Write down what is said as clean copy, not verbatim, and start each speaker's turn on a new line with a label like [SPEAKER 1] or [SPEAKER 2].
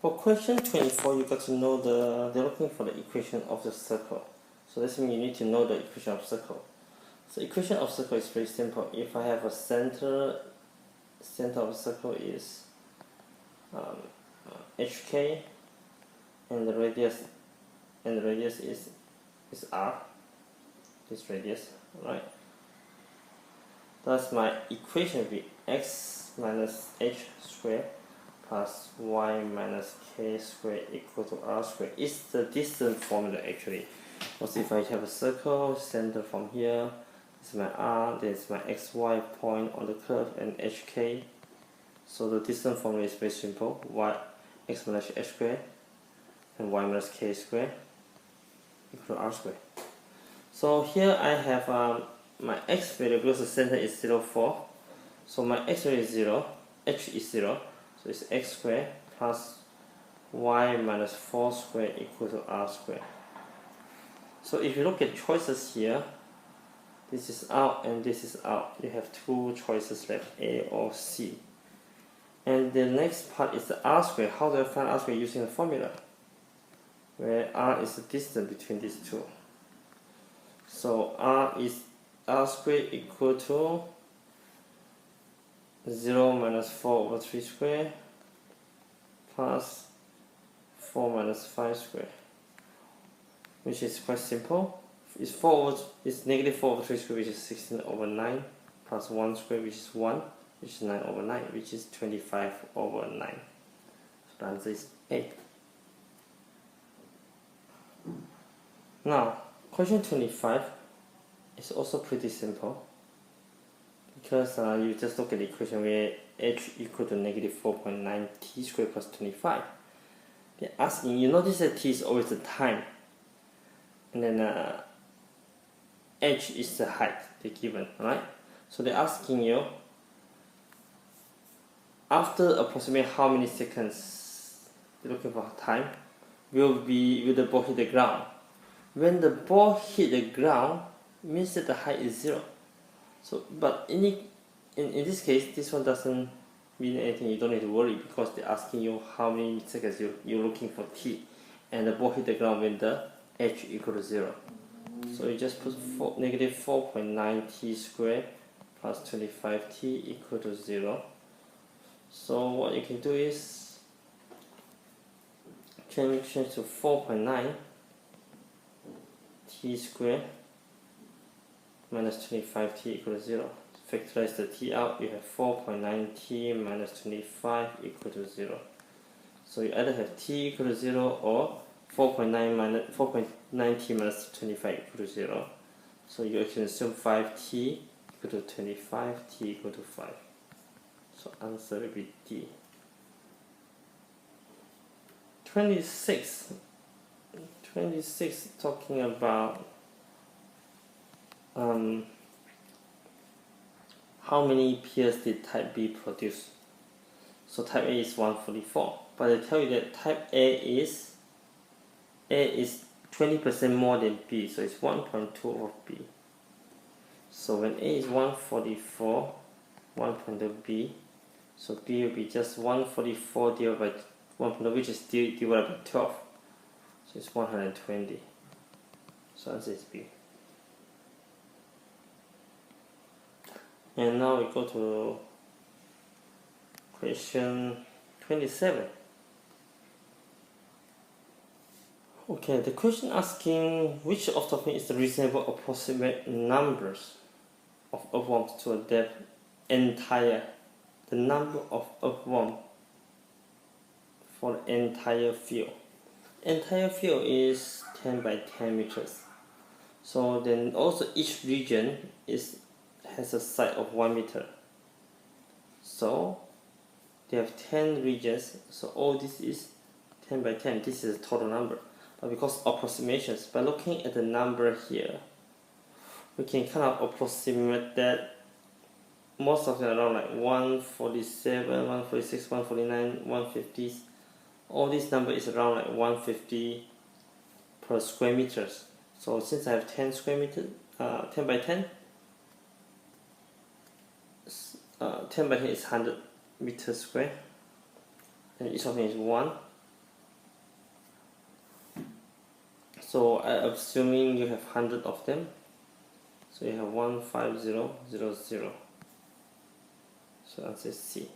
[SPEAKER 1] For question 24, you got to know they're looking for the equation of the circle. So this means you need to know the equation of circle. So equation of circle is very simple. If I have a center of the circle is HK, and the radius is R, this radius, right? Thus my equation will be x minus h squared plus y minus k squared equal to r squared. It's the distance formula actually. Because if I have a circle, center from here, this is my r, this is my xy point on the curve, and hk. So the distance formula is very simple. X minus h squared and y minus k squared equal to r squared. So here I have my x value, because the center is 0, 4. So my x value is 0, h is 0. So it's x squared plus y minus 4 squared equal to r squared. So if you look at choices here, this is out and this is out. You have two choices left, A or C. And the next part is the r squared. How do I find r squared? Using the formula, where r is the distance between these two. So r squared equal to 0 minus 4 over 3 squared plus 4 minus 5 squared, which is quite simple. It's negative 4 over 3 squared, which is 16 over 9, plus 1 squared, which is 1, which is 9 over 9, which is 25 over 9. So the answer is A. Now, question 25 is also pretty simple, because you just look at the equation where h equal to negative 4.9 t squared plus 25. They're asking, you notice that t is always the time, and then h is the height they're given, right? So they're asking you, after approximately how many seconds, they're looking for time, will the ball hit the ground. When the ball hit the ground, means that the height is 0. So, but in this case, this one doesn't mean anything. You don't need to worry, because they're asking you how many seconds you're looking for t, and the ball hit the ground when the h equal to 0. So you just put negative 4.9 t squared plus 25t equal to 0. So what you can do is change to 4.9 t squared minus 25t equal to 0. Factorize the t out, you have 4.9t minus 25 equal to 0. So you either have t equal to 0 or 4.9t minus 25 equal to 0. So you can assume 5t equal to 25, t equal to 5. So answer will be D. 26 talking about how many pairs did type B produce. So type A is 144, but they tell you that type A is 20% more than B, so it's 1.2 of B. So when A is 144, 1.2 B, so B will be just 144 divided by 1.2, which is divided by 12. So it's 120. So answer is B. And now we go to question 27. Okay, the question asking which of the following is the reasonable approximate numbers of earthworms to a depth the number of earthworms for the entire field. Entire field is 10 by 10 meters. So then also each region has a side of 1 meter. So they have 10 regions. So all this is 10 by 10. This is the total number. But because approximations, by looking at the number here, we can kind of approximate that most of them around like 147, 146, 149, 150. All this number is around like 150 per square meters. So since I have 10 square meters, 10 by 10, 10 by 10 is 100 meters square, and each of them is 1, So I'm assuming you have 100 of them. So you have 15000. So answer is C.